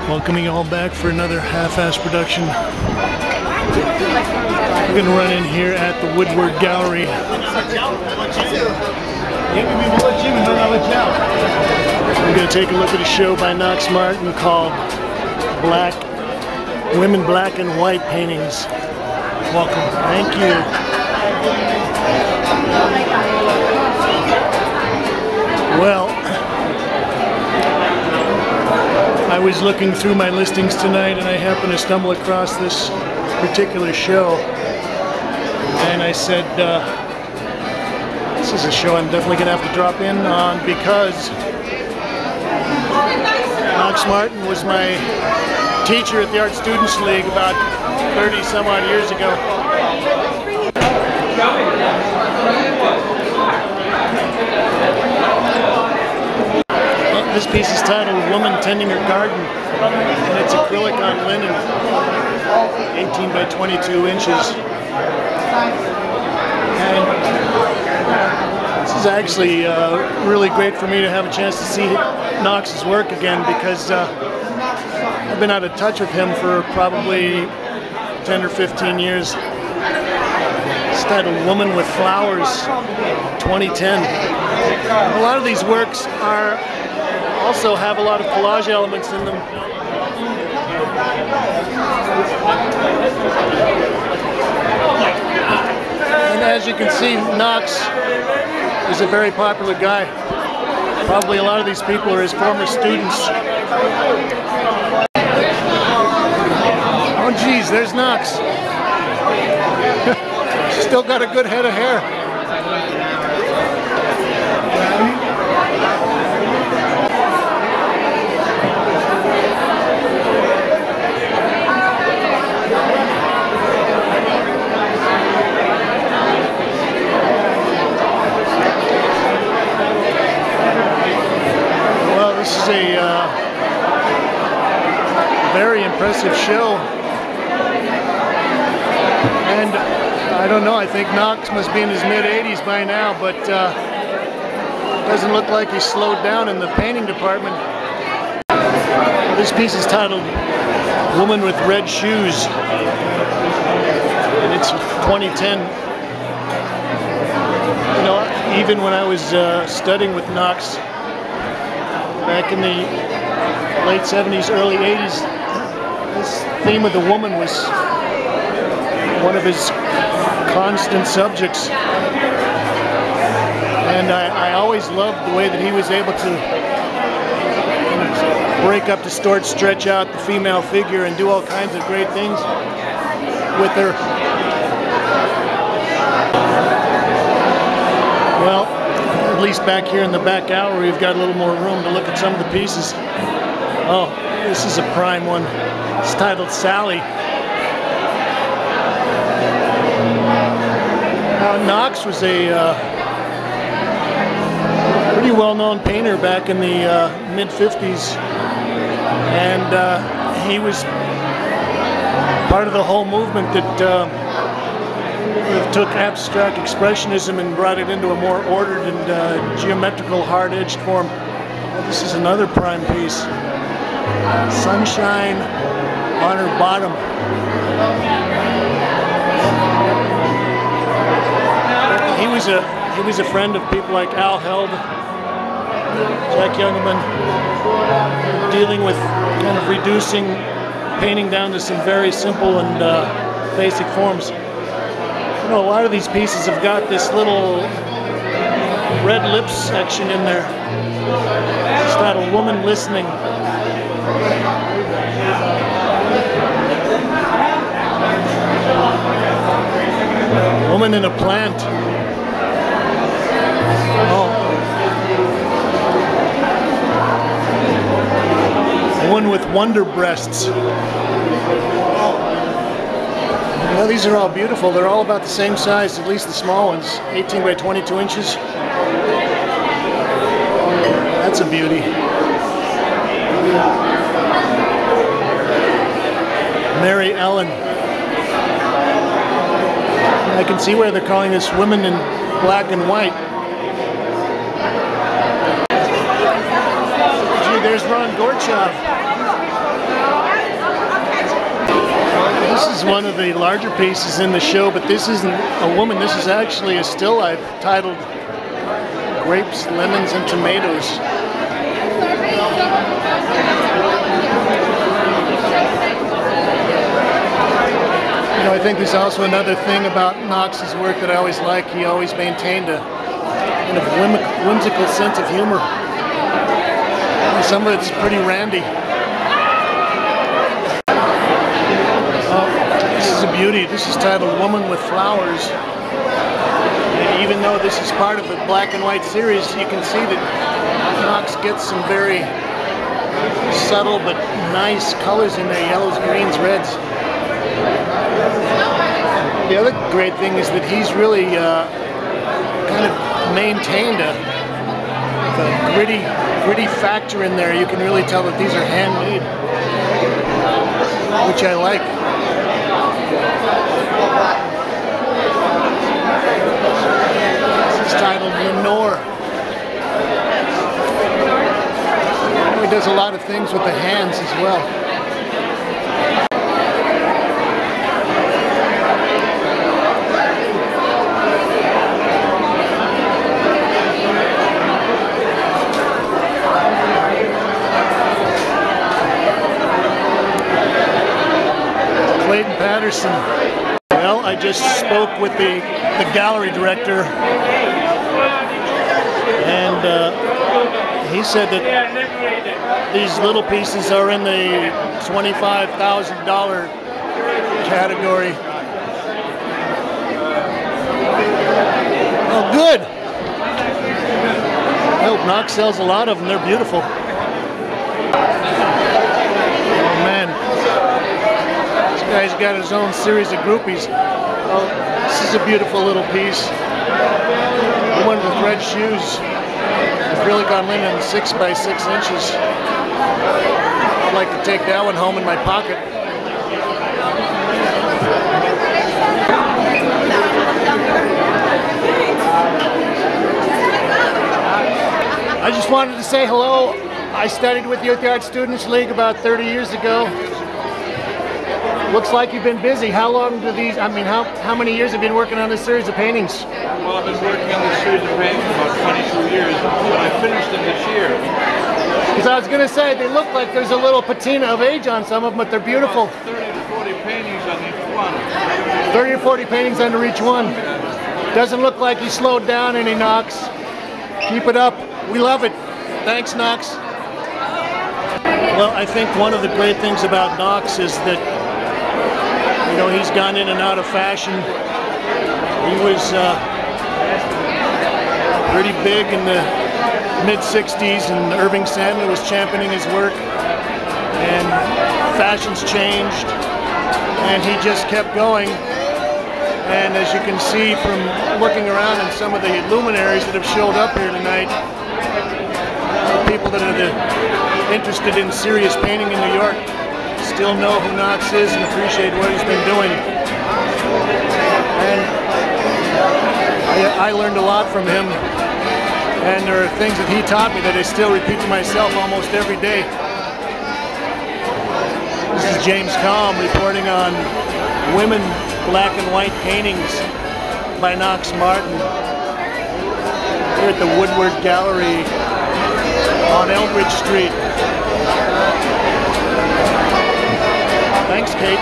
Welcoming you all back for another half-ass production. We're going to run in here at the Woodward Gallery. We're going to take a look at a show by Knox Martin called Women Black and White Paintings. Welcome. Thank you. Well, I was looking through my listings tonight and I happened to stumble across this particular show, and I said, this is a show I'm definitely going to have to drop in on, because Knox Martin was my teacher at the Art Students League about 30 some odd years ago. This piece is titled Woman Tending Her Garden, and it's acrylic on linen, 18 by 22 inches. And this is actually really great for me to have a chance to see Knox's work again, because I've been out of touch with him for probably 10 or 15 years. It's titled Woman with Flowers, 2010. A lot of these works also have a lot of collage elements in them. And as you can see, Knox is a very popular guy. Probably a lot of these people are his former students. Oh geez, there's Knox. Still got a good head of hair. This is a very impressive show, and I don't know, I think Knox must be in his mid-80s by now, but doesn't look like he's slowed down in the painting department. This piece is titled Woman with Red Shoes, and it's 2010. You know, even when I was studying with Knox back in the late 70s, early 80s, this theme of the woman was one of his constant subjects. And I always loved the way that he was able to break up, distort, stretch out the female figure and do all kinds of great things with her. Well, at least back here in the back gallery, we've got a little more room to look at some of the pieces. Oh, this is a prime one. It's titled Sally. Now, Knox was a pretty well-known painter back in the mid-50s, and he was part of the whole movement that took abstract expressionism and brought it into a more ordered and geometrical, hard-edged form. Well, this is another prime piece. Sunshine on her bottom. He was a friend of people like Al Held, Jack Youngerman, dealing with kind of reducing painting down to some very simple and basic forms. You know, a lot of these pieces have got this little red lips section in there. It's titled Woman Listening. Woman in a Plant. Oh. One with Wonder Breasts. Well, these are all beautiful. They're all about the same size, at least the small ones, 18 by 22 inches. That's a beauty. Mary Ellen. I can see where they're calling this Women in Black and White. Gee, there's Ron Gorchov. This is one of the larger pieces in the show, but this isn't a woman. This is actually a still life titled Grapes, Lemons, and Tomatoes. You know, I think there's also another thing about Knox's work that I always like. He always maintained a kind of whimsical sense of humor. And some of it's pretty randy. This is a beauty. This is titled Woman with Flowers. And even though this is part of the black and white series, you can see that Knox gets some very subtle but nice colors in there, yellows, greens, reds. The other great thing is that he's really kind of maintained a gritty factor in there. You can really tell that these are handmade, which I like. This is titled Lenore. He does a lot of things with the hands as well. Patterson. Well, I just spoke with the gallery director, and he said that these little pieces are in the $25,000 category. Oh, good. I hope Knox sells a lot of them. They're beautiful. Oh, man. Guy's got his own series of groupies. Oh, this is a beautiful little piece. The one with red shoes. It's really gone in 6 by 6 inches. I'd like to take that one home in my pocket. I just wanted to say hello. I studied with Youth Art Students League about 30 years ago. Looks like you've been busy. How long do these, how many years have you been working on this series of paintings? Well, I've been working on this series of paintings for about 22 years, but I finished them this year. Because I was going to say, they look like there's a little patina of age on some of them, but they're beautiful. About 30 to 40 paintings on each one. 30 or 40 paintings under each one. Doesn't look like you slowed down any, Knox. Keep it up. We love it. Thanks, Knox. Well, I think one of the great things about Knox is that you know, he's gone in and out of fashion. He was pretty big in the mid-60s, and Irving Sandler was championing his work. And fashions changed, and he just kept going. And as you can see from looking around and some of the luminaries that have showed up here tonight, people that are interested in serious painting in New York still know who Knox is and appreciate what he's been doing. And I learned a lot from him, and there are things that he taught me that I still repeat to myself almost every day. This is James Kalm reporting on Women, Black and White Paintings by Knox Martin here at the Woodward Gallery on Eldridge Street. Thanks, Kate.